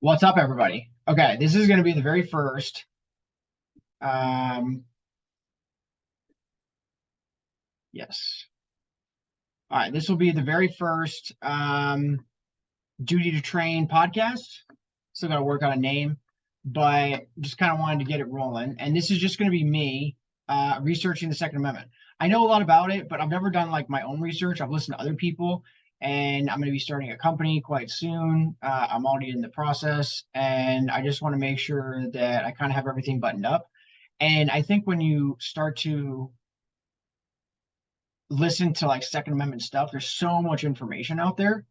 What's up, everybody? Okay, this is going to be the very first. Um, yes. All right, this will be the very first Duty to Train podcast. Still got to work on a name, but just kind of wanted to get it rolling. And this is just going to be me researching the Second Amendment. I know a lot about it, but I've never done like my own research. I've listened to other people, and I'm going to be starting a company quite soon. I'm already in the process, and I just want to make sure that I kind of have everything buttoned up. And I think when you start to listen to like Second Amendment stuff, there's so much information out there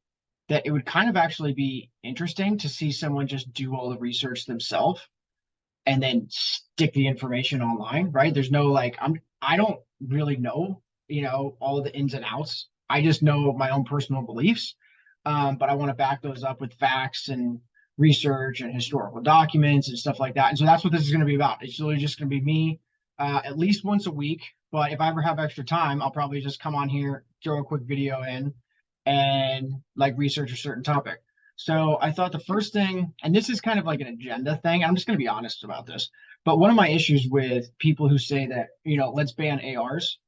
that it would kind of actually be interesting to see someone just do all the research themselves and then stick the information online, right? There's no like I don't really know, all of the ins and outs. I just know my own personal beliefs. But I want to back those up with facts and research and historical documents and stuff like that. And so that's what this is going to be about. It's really just going to be me at least once a week. But if I ever have extra time, I'll probably just come on here, throw a quick video in, and like research a certain topic. So I thought the first thing, and this is kind of like an agenda thing, I'm just going to be honest about this. But one of my issues with people who say that, let's ban ARs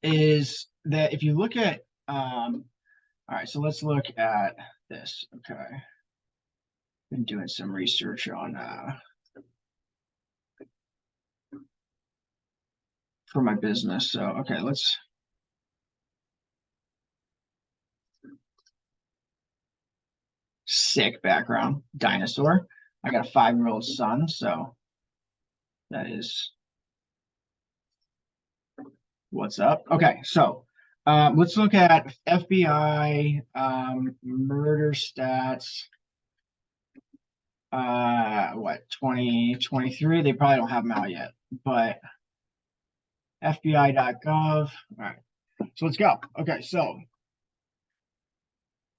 is that if you look at, all right, so let's look at this. Okay. Been doing some research on, for my business. So, okay, let's, sick background, dinosaur. I got a 5-year-old son, so that is what's up. Okay, so let's look at FBI murder stats. What, 2023? They probably don't have them out yet, but FBI.gov. All right, so let's go. Okay, so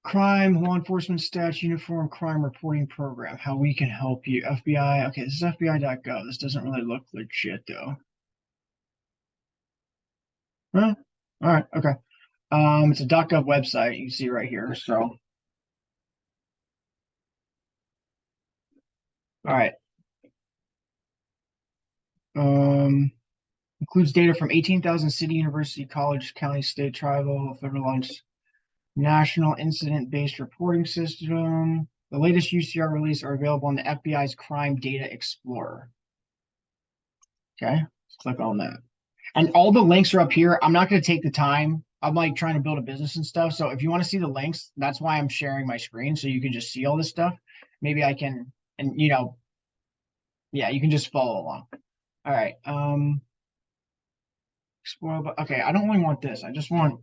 crime, law enforcement stats, uniform crime reporting program. How we can help you. FBI. Okay, this is FBI.gov. This doesn't really look legit though. Huh? All right. Okay. It's a .gov website. You can see right here. So, all right. Includes data from 18,000 city, university, college, county, state, tribal, federal lines, national incident-based reporting system. The latest UCR release are available on the FBI's Crime Data Explorer. Okay, let's click on that. And all the links are up here. I'm not going to take the time. I'm like trying to build a business and stuff. So if you want to see the links, that's why I'm sharing my screen so you can just see all this stuff. Maybe I can, and yeah, you can just follow along. All right. Explore, okay, I don't really want this. I just want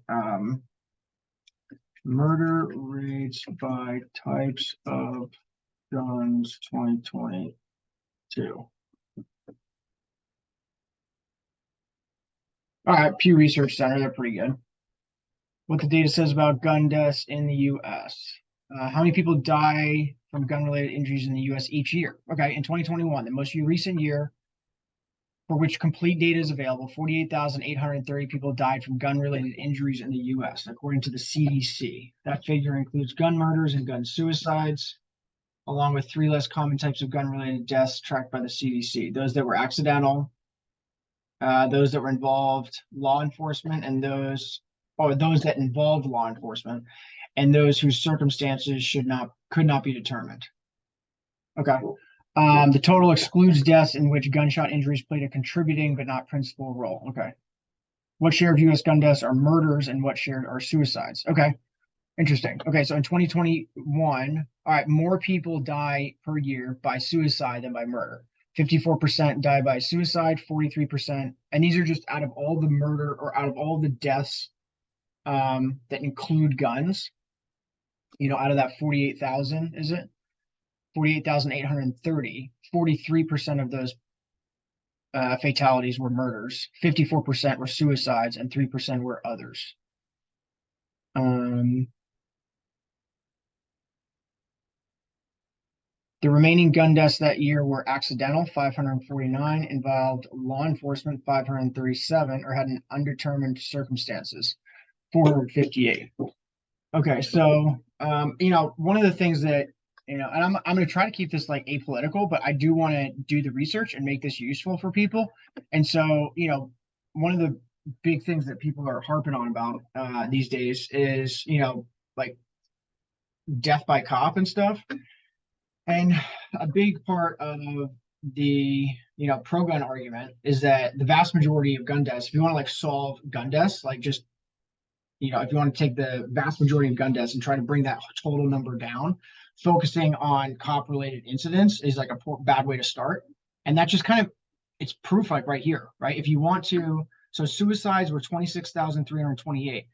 murder rates by types of guns 2022. All right, Pew Research Center, they're pretty good. What the data says about gun deaths in the U.S. How many people die from gun-related injuries in the U.S. each year? Okay, in 2021, the most recent year for which complete data is available, 48,830 people died from gun-related injuries in the U.S., according to the CDC. That figure includes gun murders and gun suicides, along with 3 less common types of gun-related deaths tracked by the CDC. Those that were accidental, those that were involved law enforcement, and those that involved law enforcement, and those whose circumstances could not be determined. Okay. The total excludes deaths in which gunshot injuries played a contributing but not principal role. Okay. What share of U.S. gun deaths are murders and what shared are suicides? Okay. Interesting. Okay, so in 2021, all right, more people die per year by suicide than by murder. 54% die by suicide, 43%, and these are just out of all the murder or out of all the deaths that include guns. Out of that 48,000, is it? 48,830, 43% of those fatalities were murders, 54% were suicides, and 3% were others. The remaining gun deaths that year were accidental, 549, involved law enforcement, 537, or had an undetermined circumstances, 458. Okay, so, one of the things that You know, and I'm going to try to keep this like apolitical, but I do want to do the research and make this useful for people. And so, you know, one of the big things that people are harping on about these days is, you know, like death by cop and stuff. And a big part of the, you know, pro gun argument is that the vast majority of gun deaths, if you want to like solve gun deaths, like just, you know, if you want to take the vast majority of gun deaths and try to bring that total number down, focusing on cop related incidents is like a bad way to start. And that just kind of, it's proof like right here, right? If you want to, so suicides were 26,328.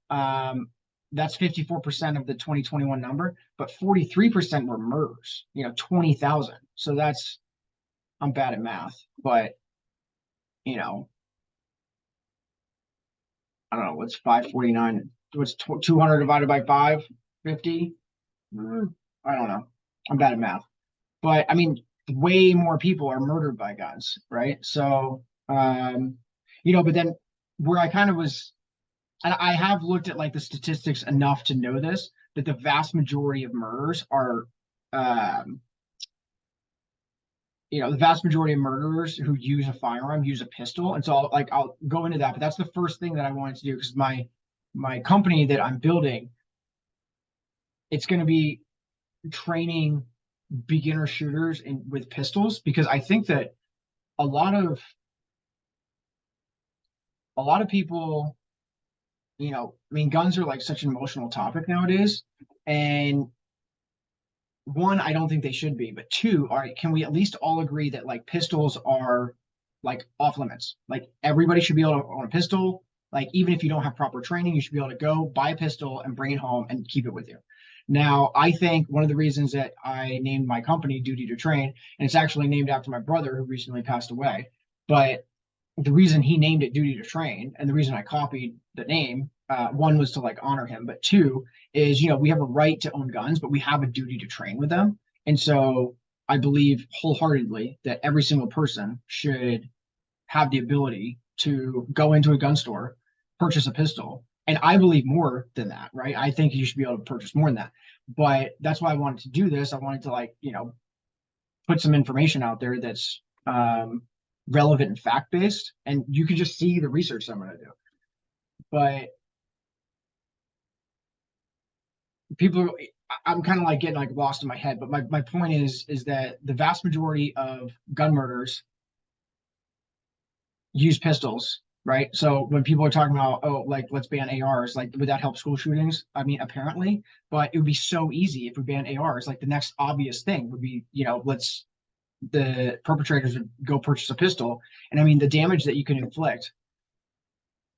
Um, that's 54% of the 2021 number, but 43% were murders, you know, 20,000. So that's, I'm bad at math, but, you know, I don't know, what's 549? What's 200 divided by 550? I don't know. I'm bad at math. But I mean, way more people are murdered by guns, right? So, you know, but then where I kind of was, and I have looked at like the statistics enough to know this, that the vast majority of murders are, um, you know, the vast majority of murderers who use a firearm use a pistol. And so I'll go into that, but that's the first thing that I wanted to do because my company that I'm building, it's going to be training beginner shooters in with pistols because I think that a lot of a lot of people, you know, I mean, guns are like such an emotional topic nowadays. And one, I don't think they should be, but two, all right, can we at least all agree that like pistols are like off limits? Like everybody should be able to own a pistol. Like even if you don't have proper training, you should be able to go buy a pistol and bring it home and keep it with you. Now, I think one of the reasons that I named my company Duty to Train, and it's actually named after my brother who recently passed away, but the reason he named it Duty to Train and the reason I copied the name, one was to like honor him, but two is, you know, we have a right to own guns, but we have a duty to train with them. And so I believe wholeheartedly that every single person should have the ability to go into a gun store, purchase a pistol. And I believe more than that, right? I think you should be able to purchase more than that. But that's why I wanted to do this. I wanted to like, you know, put some information out there that's relevant and fact based, and you can just see the research I'm going to do. But people, I'm kind of like getting like lost in my head. But my point is that the vast majority of gun murders use pistols, right? So when people are talking about, oh, like let's ban ARs, like would that help school shootings? I mean, apparently, but it would be so easy if we ban ARs. Like the next obvious thing would be, you know, let's the perpetrators would go purchase a pistol. And I mean, the damage that you can inflict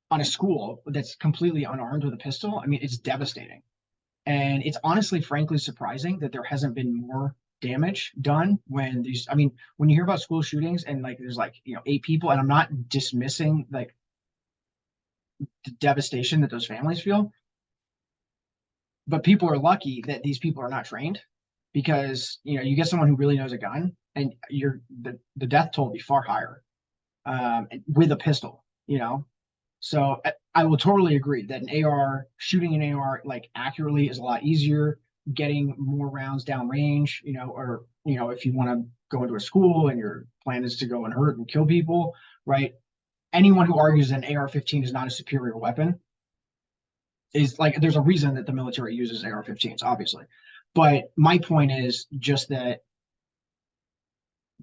on a school that's completely unarmed with a pistol, I mean, it's devastating. And it's honestly, frankly, surprising that there hasn't been more damage done when these, I mean, when you hear about school shootings and like there's like, you know, 8 people, and I'm not dismissing like the devastation that those families feel, but people are lucky that these people are not trained because, you know, you get someone who really knows a gun and the death toll will be far higher with a pistol, you know? So I will totally agree that an AR, shooting an AR like accurately is a lot easier, getting more rounds down range, you know, or, you know, if you want to go into a school and your plan is to go and hurt and kill people, right? Anyone who argues an AR-15 is not a superior weapon is like, there's a reason that the military uses AR-15s, obviously. But my point is just that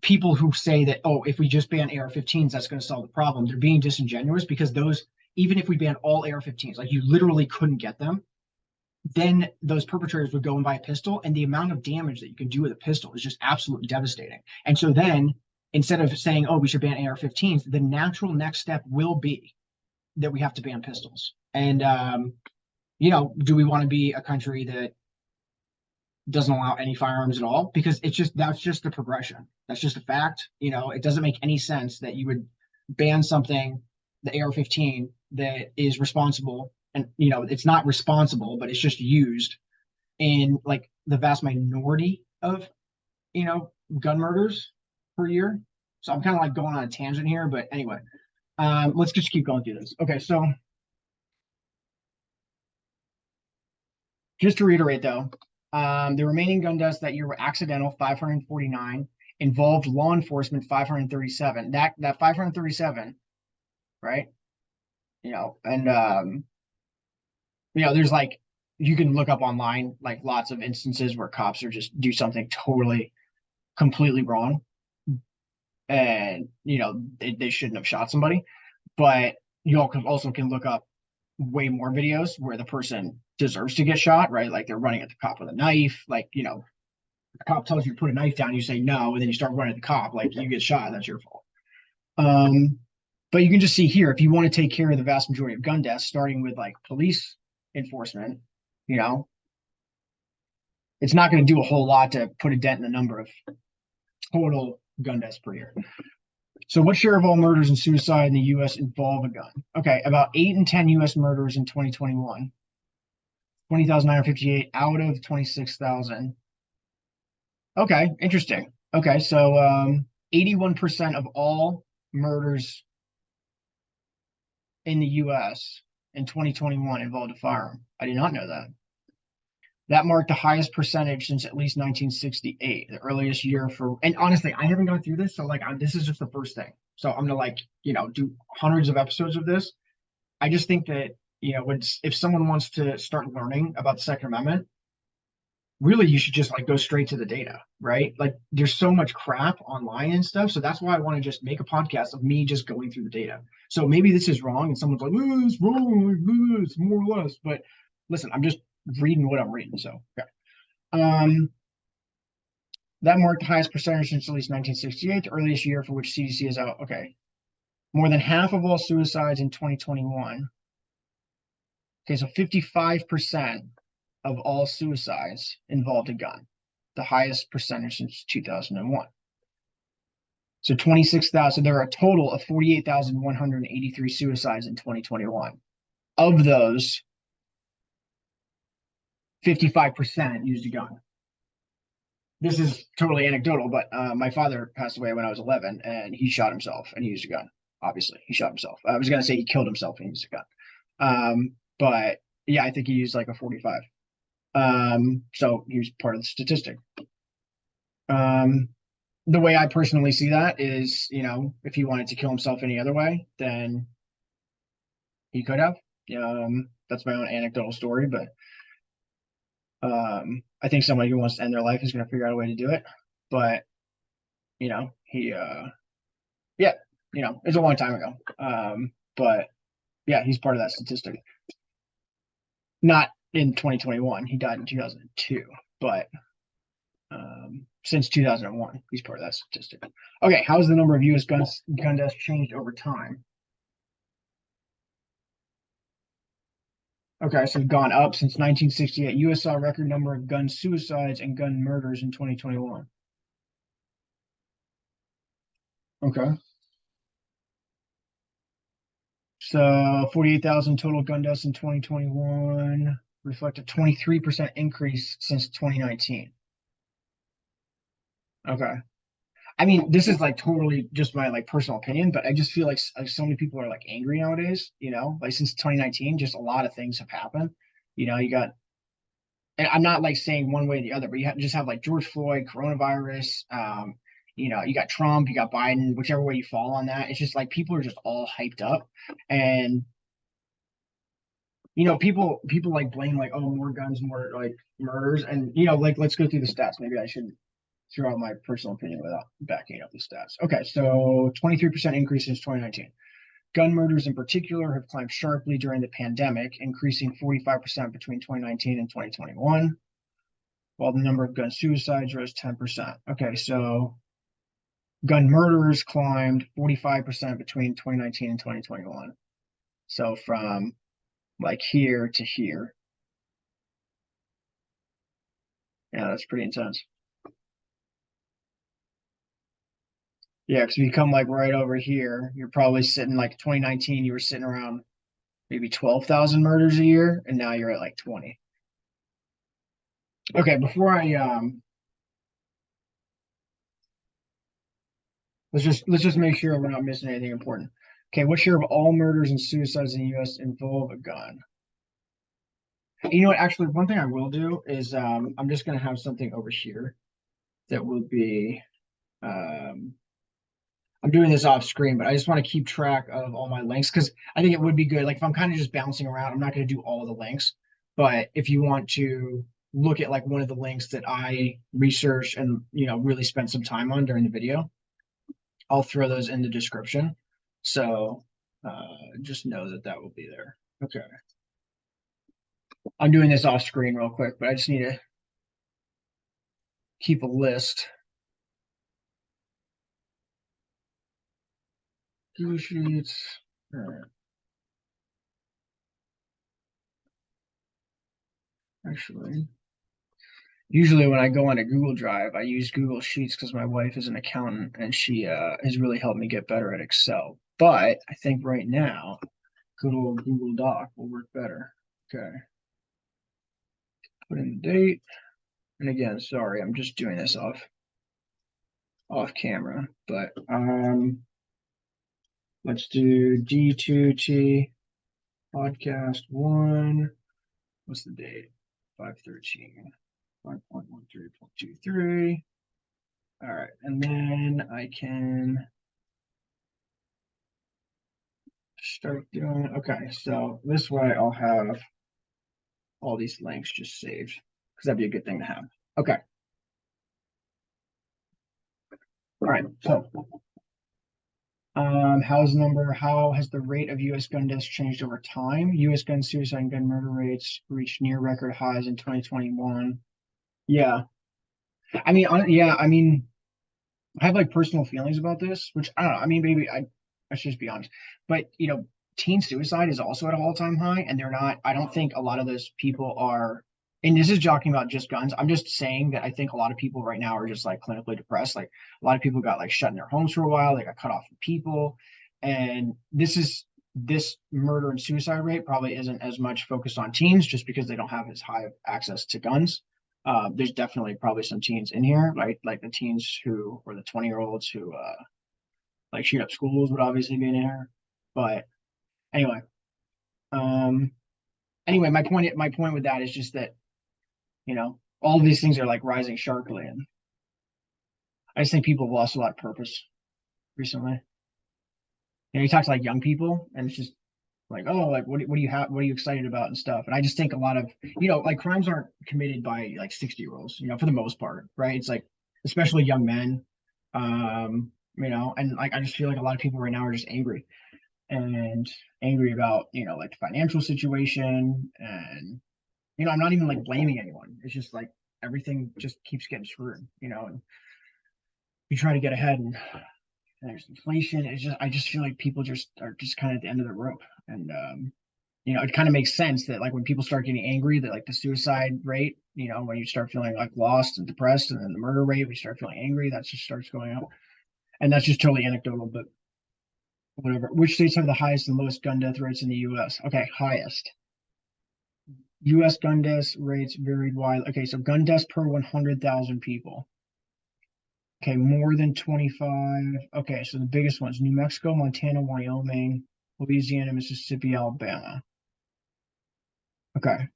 people who say that, oh, if we just ban AR-15s, that's going to solve the problem, they're being disingenuous because those, even if we ban all AR-15s, like you literally couldn't get them, then those perpetrators would go and buy a pistol, and the amount of damage that you can do with a pistol is just absolutely devastating. And so then, instead of saying, oh, we should ban AR-15s, the natural next step will be that we have to ban pistols. And, you know, do we want to be a country that doesn't allow any firearms at all? Because it's just, that's just the progression. That's just a fact. You know, it doesn't make any sense that you would ban something, the AR-15, that is responsible, and you know it's not responsible, but it's just used in like the vast minority of, you know, gun murders per year. So I'm kind of like going on a tangent here, but anyway, let's just keep going through this. Okay, so just to reiterate though, The remaining gun deaths that year were accidental, 549, involved law enforcement, 537. That 537, right? And there's like you can look up online like lots of instances where cops are just do something totally completely wrong, and they shouldn't have shot somebody. But you also can look up way more videos where the person deserves to get shot, right? Like they're running at the cop with a knife, like the cop tells you to put a knife down, you say no, and then you start running at the cop, like you get shot, that's your fault. Um, but you can just see here, if you want to take care of the vast majority of gun deaths, starting with like police enforcement, you know, it's not going to do a whole lot to put a dent in the number of total gun deaths per year. So, what share of all murders and suicide in the U.S. involve a gun? Okay, about 8 in 10 U.S. murders in 2021, 20,958 out of 26,000. Okay, interesting. Okay, so 81% of all murders in the US in 2021 involved a firearm. I did not know that. That marked the highest percentage since at least 1968, the earliest year for. And honestly, I haven't gone through this, so like this is just the first thing. So I'm gonna like do hundreds of episodes of this. I just think that if someone wants to start learning about the Second Amendment, really you should just like go straight to the data, right? Like there's so much crap online and stuff, so that's why I want to just make a podcast of me just going through the data. So maybe this is wrong and someone's like, oh, it's wrong, it's more or less, but listen, I'm just reading what I'm reading. So okay. That marked the highest percentage since at least 1968, the earliest year for which CDC is out. Okay, more than half of all suicides in 2021. Okay, so 55% of all suicides involved a gun, the highest percentage since 2001. So 26,000, there are a total of 48,183 suicides in 2021. Of those, 55% used a gun. This is totally anecdotal, but my father passed away when I was 11, and he shot himself, and he used a gun. Obviously, he shot himself. I was going to say he killed himself and he used a gun. But yeah, I think he used like a 45. So he was part of the statistic. The way I personally see that is, if he wanted to kill himself any other way, then he could have. That's my own anecdotal story, but I think somebody who wants to end their life is going to figure out a way to do it. But he, yeah, it's a long time ago. But yeah, he's part of that statistic. Not in 2021. He died in 2002, but since 2001, he's part of that statistic. Okay, how has the number of U.S. gun deaths changed over time? Okay, so gone up since 1968. U.S. saw a record number of gun suicides and gun murders in 2021. Okay. So 48,000 total gun deaths in 2021 reflect a 23% increase since 2019. Okay. I mean, this is like totally just my like personal opinion, but I just feel like so many people are like angry nowadays, like since 2019, just a lot of things have happened. You got, and I'm not like saying one way or the other, but just have like George Floyd, coronavirus, you got Trump, you got Biden, whichever way you fall on that. It's just like people are just all hyped up, and people like blame like, oh, more guns, more like murders, and like let's go through the stats. Maybe I shouldn't throw out my personal opinion without backing up the stats. Okay, so 23% increase since 2019. Gun murders in particular have climbed sharply during the pandemic, increasing 45% between 2019 and 2021, while the number of gun suicides rose 10%. Okay, so gun murders climbed 45% between 2019 and 2021. So from like here to here. Yeah, that's pretty intense. Yeah, because if you come like right over here, you're probably sitting like 2019, you were sitting around maybe 12,000 murders a year, and now you're at like 20. Okay, before I let's just make sure we're not missing anything important. Okay, what share of all murders and suicides in the U.S. involve a gun? You know what? Actually, one thing I will do is I'm just gonna have something over here that will be um, I'm doing this off screen, but I just want to keep track of all my links because I think it would be good. Like if I'm kind of just bouncing around, I'm not going to do all of the links. But if you want to look at like one of the links that I researched and really spent some time on during the video, I'll throw those in the description. So just know that that will be there. Okay. I'm doing this off screen real quick, but I just need to keep a list. Google Sheets. All right. Actually, usually when I go on a Google Drive, I use Google Sheets because my wife is an accountant and she has really helped me get better at Excel. But I think right now, good old Google Doc will work better. Okay. Put in the date. And again, sorry, I'm just doing this off camera. But let's do D2T podcast 1. What's the date? 5/13. 5.13.23. All right, and then I can start doing, okay, so this way I'll have all these links just saved because that'd be a good thing to have. Okay. All right, so how has the rate of U.S. gun deaths changed over time? U.S. gun suicide and gun murder rates reached near record highs in 2021. Yeah. I mean, I have like personal feelings about this, which I don't know. I mean, maybe I should just be honest. But teen suicide is also at an all-time high, and they're not. I don't think a lot of those people are. And this is talking about just guns. I'm just saying that I think a lot of people right now are just like clinically depressed. Like a lot of people got like shut in their homes for a while. They got cut off from people, and this murder and suicide rate probably isn't as much focused on teens just because they don't have as high of access to guns. There's definitely probably some teens in here, right? Like the teens who, or the 20-year-olds who, like shoot up schools would obviously be in here. But anyway, um, my point with that is just that, all of these things are like rising sharply. And I just think people have lost a lot of purpose recently. You talk to like young people and it's just like, oh, like what do you have? What are you excited about and stuff? And I just think a lot of, like crimes aren't committed by like 60-year-olds, for the most part, right? It's like, especially young men, and like I just feel like a lot of people right now are just angry about, like the financial situation. And, I'm not even like blaming anyone. It's just like everything just keeps getting screwed, and you try to get ahead and there's inflation. I just feel like people just are just kind of at the end of the rope. And it kind of makes sense that like when people start getting angry, that like the suicide rate, when you start feeling like lost and depressed, and then the murder rate, when you start feeling angry, that just starts going up. And that's just totally anecdotal, but whatever. Which states have the highest and lowest gun death rates in the U.S.? Okay, highest. U.S. gun death rates varied widely. Okay, so gun deaths per 100,000 people. Okay, more than 25. Okay, so the biggest ones: New Mexico, Montana, Wyoming, Louisiana, Mississippi, Alabama. Okay,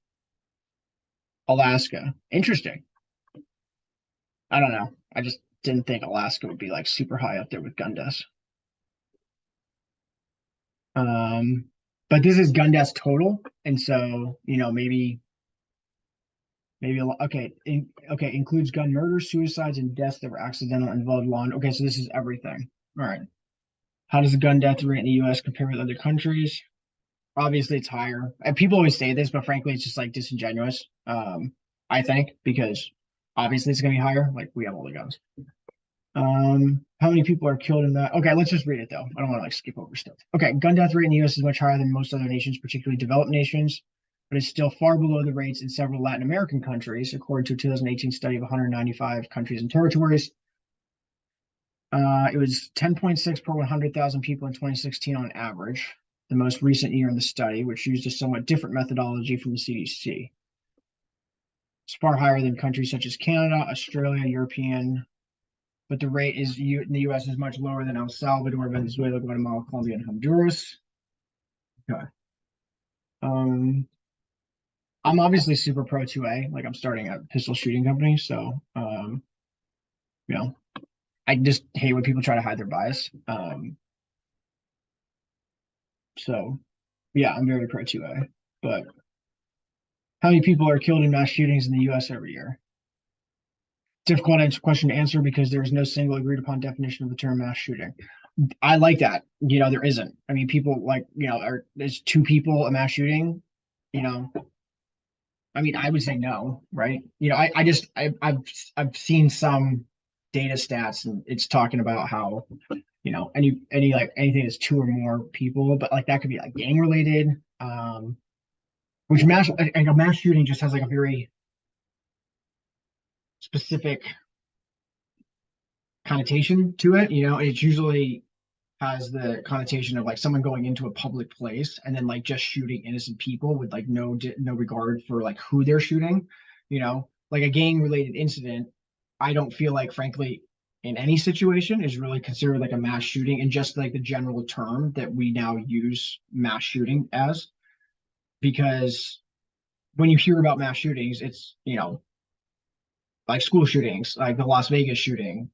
Alaska. Interesting. I don't know. I just didn't think Alaska would be like super high up there with gun deaths. Um, but this is gun deaths total, and so maybe okay, okay, includes gun murders, suicides, and deaths that were accidental and involved law. Okay, so this is everything. All right. How does the gun death rate in the U.S. compare with other countries? Obviously, it's higher. And people always say this, but frankly, it's just like disingenuous. I think because obviously it's gonna be higher. Like we have all the guns. How many people are killed in that? Okay, let's just read it though. I don't want to like skip over stuff. Okay, gun death rate in the U.S. is much higher than most other nations, particularly developed nations, but it's still far below the rates in several Latin American countries, according to a 2018 study of 195 countries and territories. It was 10.6 per 100,000 people in 2016 on average, the most recent year in the study, which used a somewhat different methodology from the CDC. It's far higher than countries such as Canada, Australia, European, but the rate in the U.S. is much lower than El Salvador, Venezuela, Guatemala, Colombia, and Honduras. Okay. Um, I'm obviously super pro 2A. Like I'm starting a pistol shooting company, so you know, I just hate when people try to hide their bias. So yeah, I'm very pro 2A. But how many people are killed in mass shootings in the US every year? Difficult question to answer because there is no single agreed upon definition of the term mass shooting. I like that. There isn't. I mean, people like, there's two people a mass shooting, you know. I mean, I would say no, right? I've seen some data stats and it's talking about how, any like anything that's two or more people, but like that could be like gang related. Which like a mass shooting just has like a very specific connotation to it. It's usually has the connotation of like someone going into a public place and then like just shooting innocent people with like no regard for like who they're shooting. Like a gang related incident. I don't feel like, frankly, in any situation is really considered like a mass shooting, and just like the general term that we now use mass shooting as, because when you hear about mass shootings, it's like school shootings, like the Las Vegas shooting,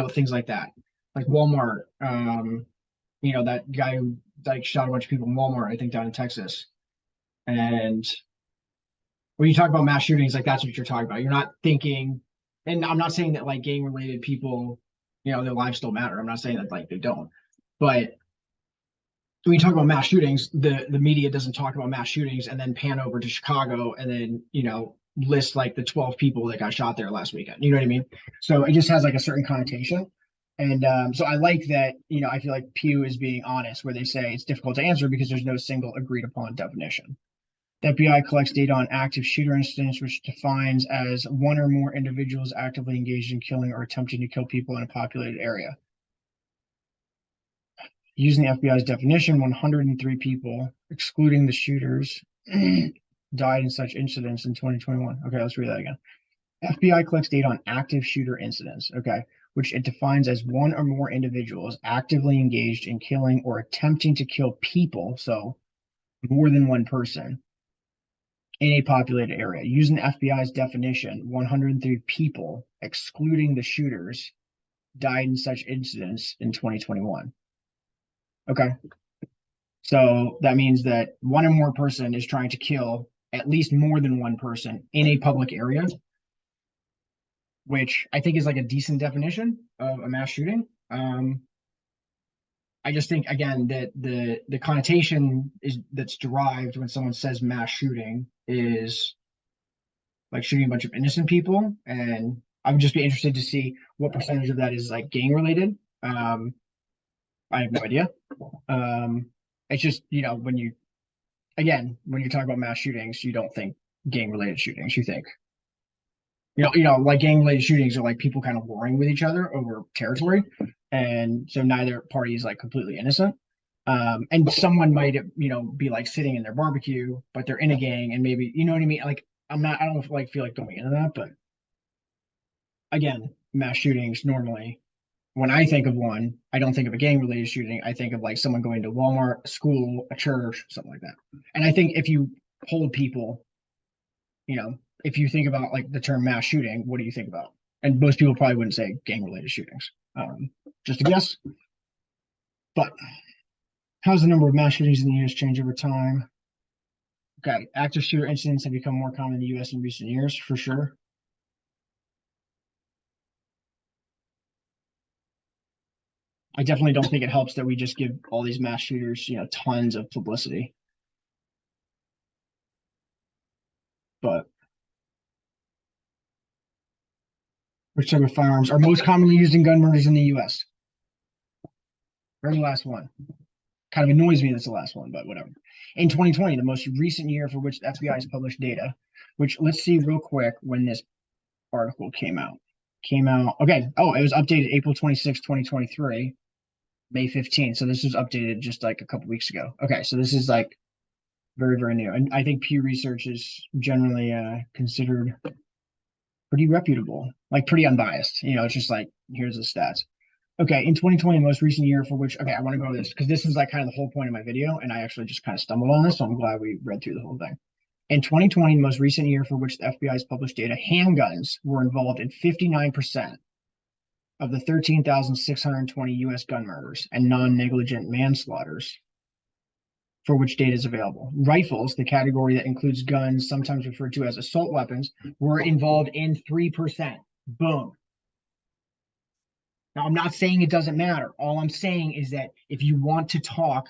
things like that, like Walmart, that guy who like shot a bunch of people in Walmart, I think down in Texas. And when you talk about mass shootings, like that's what you're talking about. You're not thinking, and I'm not saying that like gang related people, their lives don't matter. I'm not saying that like they don't, but when you talk about mass shootings, the media doesn't talk about mass shootings and then pan over to Chicago and then list like the 12 people that got shot there last weekend. You know what I mean? So it just has like a certain connotation. And so I like that, I feel like Pew is being honest where they say it's difficult to answer because there's no single agreed upon definition. The FBI collects data on active shooter incidents, which defines as one or more individuals actively engaged in killing or attempting to kill people in a populated area. Using the FBI's definition, 103 people, excluding the shooters, died in such incidents in 2021. Okay, let's read that again. FBI collects data on active shooter incidents, okay, which it defines as one or more individuals actively engaged in killing or attempting to kill people, so more than one person, in a populated area. Using the FBI's definition, 103 people, excluding the shooters, died in such incidents in 2021. Okay. So that means that one or more person is trying to kill at least more than one person in a public area, which I think is like a decent definition of a mass shooting. I just think again that the connotation is that's derived when someone says mass shooting is like shooting a bunch of innocent people, and I would just be interested to see what percentage of that is like gang related. I have no idea. It's just when you're talking about mass shootings, you don't think gang related shootings. You think like gang related shootings are like people kind of warring with each other over territory, and so neither party is like completely innocent. And someone might be like sitting in their barbecue, but they're in a gang, and maybe you know what I mean. Like I don't like feel like going into that, but again, mass shootings normally. When I think of one, I don't think of a gang related shooting. I think of like someone going to Walmart, a school, a church, something like that. And I think if you hold people, if you think about like the term mass shooting, what do you think about? And most people probably wouldn't say gang related shootings. Just a guess. But how's the number of mass shootings in the US change over time? Okay, active shooter incidents have become more common in the US in recent years, for sure. I definitely don't think it helps that we just give all these mass shooters, tons of publicity. But which type of firearms are most commonly used in gun murders in the US? Very last one. Kind of annoys me that's the last one, but whatever. In 2020, the most recent year for which the FBI has published data, which let's see real quick when this article came out. Okay. Oh, it was updated April 26, 2023, May 15th. So this was updated just like a couple weeks ago. Okay. So this is like very, very new. And I think Pew Research is generally considered pretty reputable, like pretty unbiased. It's just like, here's the stats. Okay, in 2020, the most recent year for which, okay, I want to go over this because this is like kind of the whole point of my video, and I actually just kind of stumbled on this, so I'm glad we read through the whole thing. In 2020, the most recent year for which the FBI has published data, handguns were involved in 59% of the 13,620 U.S. gun murders and non-negligent manslaughters for which data is available. Rifles, the category that includes guns, sometimes referred to as assault weapons, were involved in 3%. Boom. Now, I'm not saying it doesn't matter. All I'm saying is that if you want to talk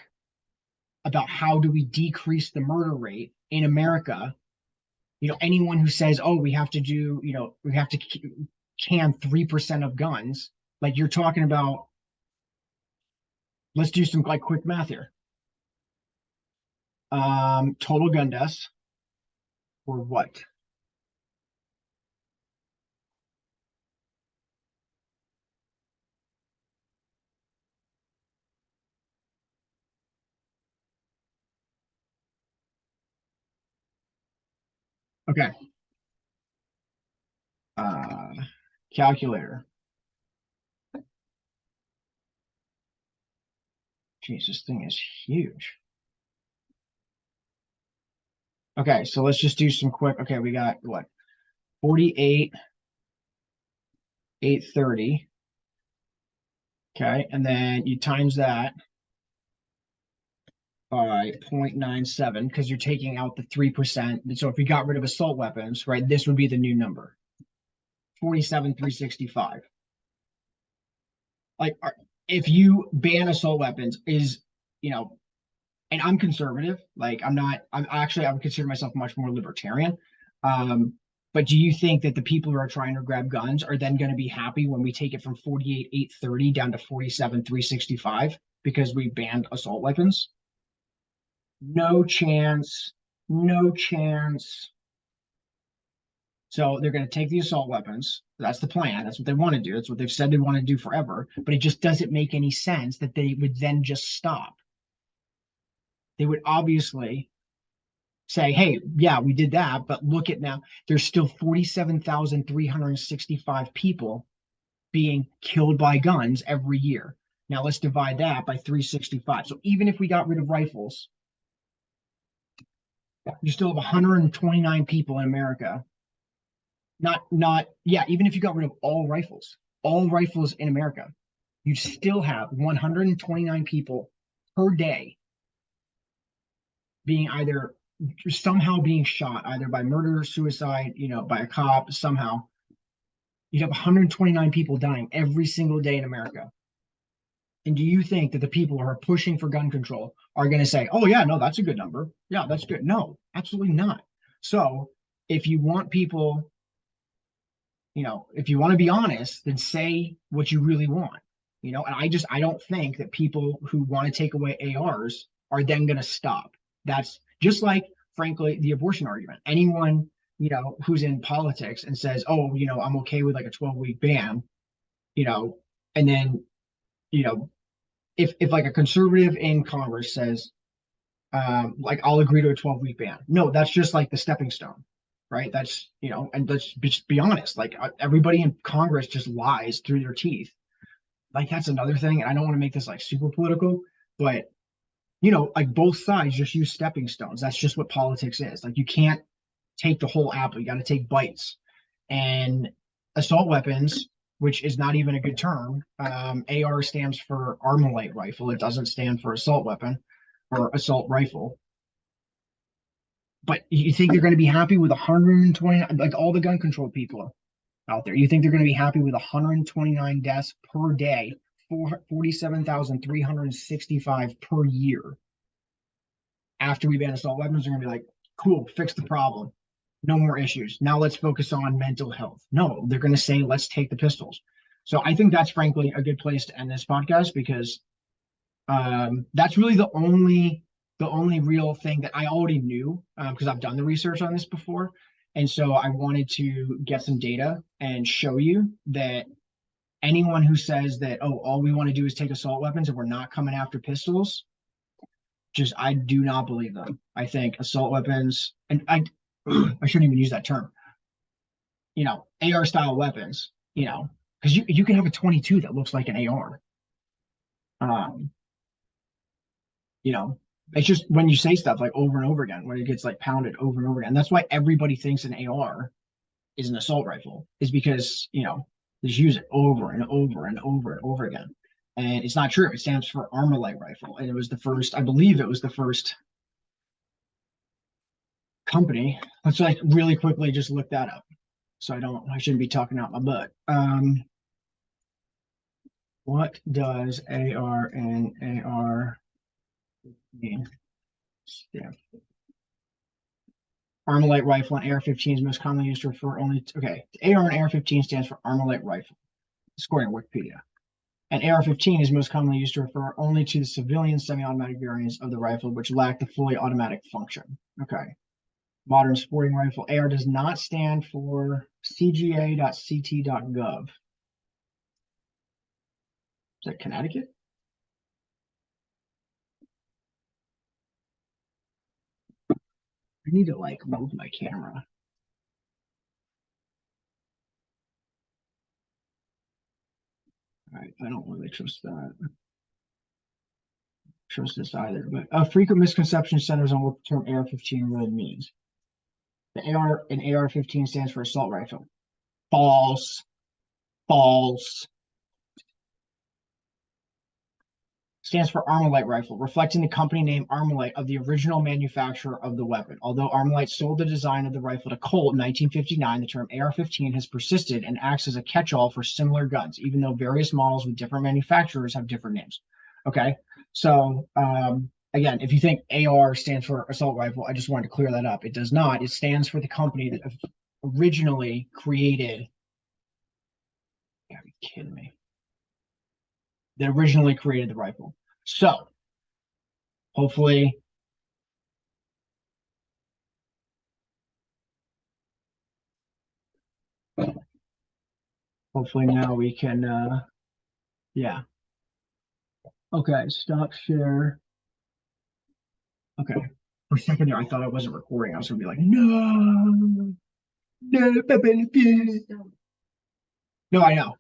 about how do we decrease the murder rate in America, anyone who says, oh, we have to do, we have to can 3% of guns, like you're talking about, let's do some like quick math here. Total gun deaths or what? Okay. Uh, Calculator. Jeez, this thing is huge. Okay, so let's just do some quick. Okay, we got what? 48, 830. Okay, and then you times that by 0.97 because you're taking out the 3%. So if we got rid of assault weapons, right, this would be the new number. 47,365. Like, if you ban assault weapons, and I'm conservative. Like, I would consider myself much more libertarian. But do you think that the people who are trying to grab guns are then going to be happy when we take it from 48,830 down to 47,365 because we banned assault weapons? No chance. No chance. So they're going to take the assault weapons. That's the plan. That's what they want to do. That's what they've said they want to do forever. But it just doesn't make any sense that they would then just stop. They would obviously say, hey, yeah, we did that, but look at now, there's still 47,365 people being killed by guns every year. Now let's divide that by 365. So even if we got rid of rifles, you still have 129 people in America. Even if you got rid of all rifles in America, you still have 129 people per day being either somehow being shot, either by murder, suicide, by a cop, somehow. You'd have 129 people dying every single day in America. And do you think that the people who are pushing for gun control are going to say, oh, yeah, no, that's a good number. Yeah, that's good. No, absolutely not. So if you want people, if you want to be honest, then say what you really want. And I don't think that people who want to take away ARs are then going to stop. That's just like, frankly, the abortion argument. Anyone, who's in politics and says, oh, I'm okay with like a 12-week ban, and then, if like a conservative in Congress says, like, I'll agree to a 12-week ban. No, that's just like the stepping stone, right? That's, and let's just be honest, like everybody in Congress just lies through their teeth. Like, that's another thing. And I don't want to make this like super political, but like both sides just use stepping stones. That's just what politics is. Like, you can't take the whole apple. You got to take bites. And assault weapons, which is not even a good term, AR stands for Armalite rifle. It doesn't stand for assault weapon or assault rifle. But you think they're going to be happy with 120, like all the gun control people out there? You think they're going to be happy with 129 deaths per day, 47,365 per year? After we ban assault weapons, they're going to be like, cool, fix the problem. No more issues. Now let's focus on mental health. No, they're going to say, let's take the pistols. So I think that's frankly a good place to end this podcast because that's really the only real thing that I already knew because I've done the research on this before. And so I wanted to get some data and show you that anyone who says that, oh, all we want to do is take assault weapons and we're not coming after pistols, I do not believe them. I think assault weapons, and I shouldn't even use that term, AR style weapons, because you can have a 22 that looks like an AR. Um, you know, It's just when you say stuff like over and over again, when it gets like pounded over and over again. That's why everybody thinks an AR is an assault rifle, is because, they just use it over and over and over and over again. And it's not true. It stands for armor light rifle. And it was the first, I believe it was the first company. Let's like really quickly just look that up. So I shouldn't be talking out my butt. What does AR and AR mean? Yeah. Armor light rifle and AR-15 is most commonly used to refer only to, okay, AR and AR-15 stands for armor light rifle, according to Wikipedia. And AR-15 is most commonly used to refer only to the civilian semi-automatic variants of the rifle, which lack the fully automatic function. Okay. Modern sporting rifle. AR does not stand for cga.ct.gov. Is that Connecticut? I need to like move my camera. All right, I don't really trust that. Trust this either, but a frequent misconception centers on what the term AR-15 really means. The AR in AR-15 stands for assault rifle. False. False. Stands for Armalite rifle, reflecting the company name Armalite of the original manufacturer of the weapon. Although Armalite sold the design of the rifle to Colt in 1959, the term AR-15 has persisted and acts as a catch-all for similar guns, even though various models with different manufacturers have different names. Okay, so again, if you think AR stands for assault rifle, I just wanted to clear that up. It does not. It stands for the company that originally created. You gotta be kidding me. That originally created the rifle. So hopefully now we can yeah. Okay, stop share. Okay. For a second there, I thought I wasn't recording. I was gonna be like, no, no, no, I know.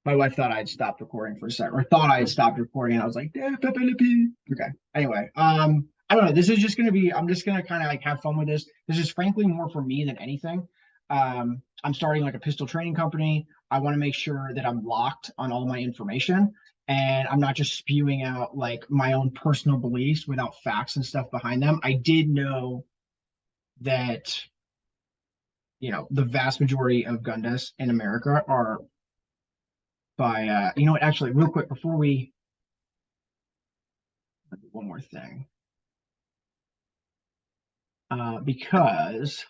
My wife thought I had stopped recording for a second, or thought I had stopped recording, and I was like, okay. Anyway, I don't know. This is just gonna be. I'm just gonna kind of like have fun with this. This is frankly more for me than anything. I'm starting like a pistol training company. I want to make sure that I'm locked on all my information, and I'm not just spewing out like my own personal beliefs without facts and stuff behind them. I did know that the vast majority of gun deaths in America are by you know what, actually real quick before we one more thing, because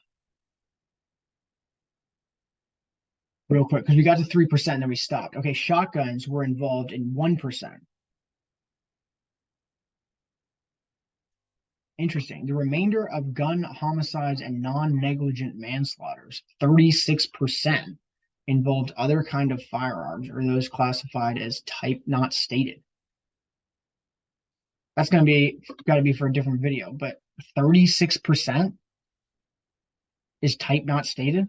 real quick, because we got to 3% and then we stopped. Okay, shotguns were involved in 1%. Interesting. The remainder of gun homicides and non-negligent manslaughters, 36%, involved other kind of firearms or those classified as type not stated. That's gonna be got to be for a different video, but 36% is type not stated.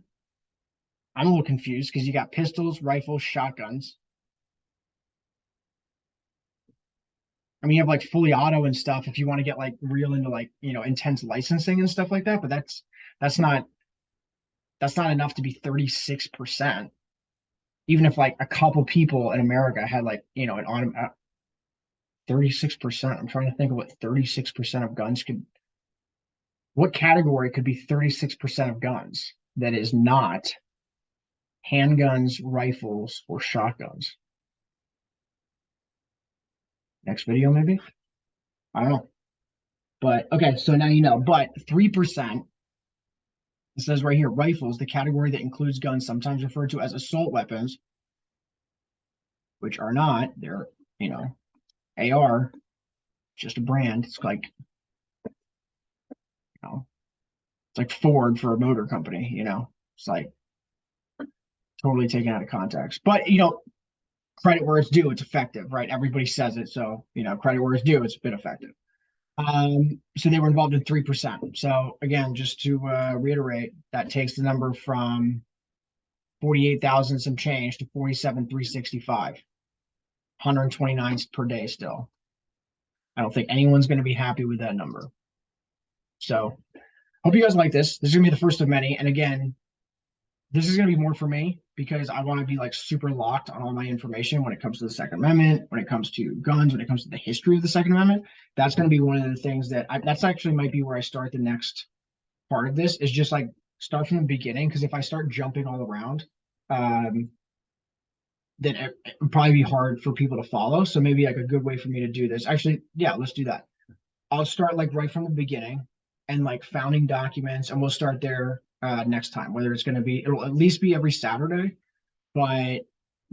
I'm a little confused because you got pistols, rifles, shotguns. I mean, you have like fully auto and stuff if you want to get like real into like, intense licensing and stuff like that, but that's not enough to be 36%. Even if like a couple people in America had like, an auto 36%. I'm trying to think of what 36% of guns what category could be 36% of guns that is not handguns, rifles, or shotguns. Next video, maybe? I don't know. But okay, so now you know. But 3%, it says right here, rifles, the category that includes guns sometimes referred to as assault weapons, which are not. They're, AR, just a brand. It's like, it's like Ford for a motor company, It's like totally taken out of context. But, credit where it's due, it's effective, right? Everybody says it. So, credit where it's due, it's been effective. So they were involved in 3%. So again, just to reiterate, that takes the number from 48,000 some change to 47,365. 129 per day still. I don't think anyone's going to be happy with that number. So hope you guys like this. This is gonna be the first of many. And again, this is gonna be more for me because I want to be like super locked on all my information when it comes to the Second Amendment, when it comes to guns, when it comes to the history of the Second Amendment. That's gonna be one of the things that that's actually might be where I start the next part of this is just like start from the beginning. Because if I start jumping all around, um, then it would probably be hard for people to follow. So maybe like a good way for me to do this. Actually, yeah, let's do that. I'll start like right from the beginning and like founding documents, and we'll start there next time. Whether it's going to be, it'll at least be every Saturday, but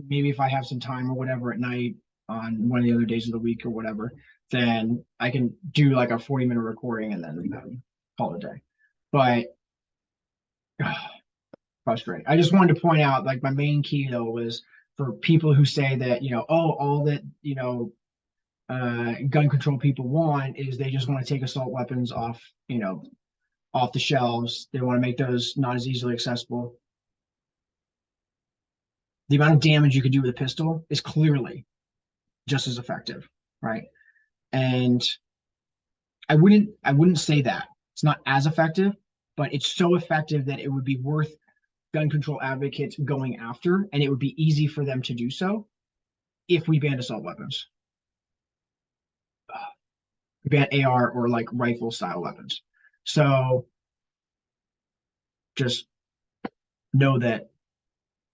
maybe if I have some time or whatever at night on one of the other days of the week or whatever, then I can do like a 40-minute recording and then call it a day. But frustrating. I just wanted to point out like my main key though was for people who say that, oh, all that, gun control people want is they just want to take assault weapons off the shelves. They want to make those not as easily accessible. The amount of damage you could do with a pistol is clearly just as effective, right? And I wouldn't say that it's not as effective, but it's so effective that it would be worth gun control advocates going after, and it would be easy for them to do so if we banned assault weapons, ban AR or like rifle style weapons. So just know that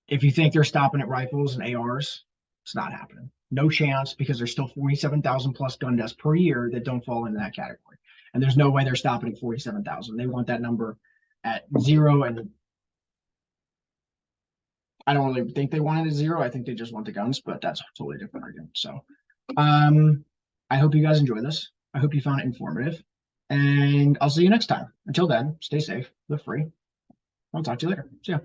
if you think they're stopping at rifles and ARs, it's not happening. No chance, because there's still 47,000 plus gun deaths per year that don't fall into that category. And there's no way they're stopping at 47,000. They want that number at zero. And I don't really think they want it at zero. I think they just want the guns, but that's a totally different argument. So I hope you guys enjoy this. I hope you found it informative. And I'll see you next time. Until then, stay safe, live free. I'll talk to you later. See ya.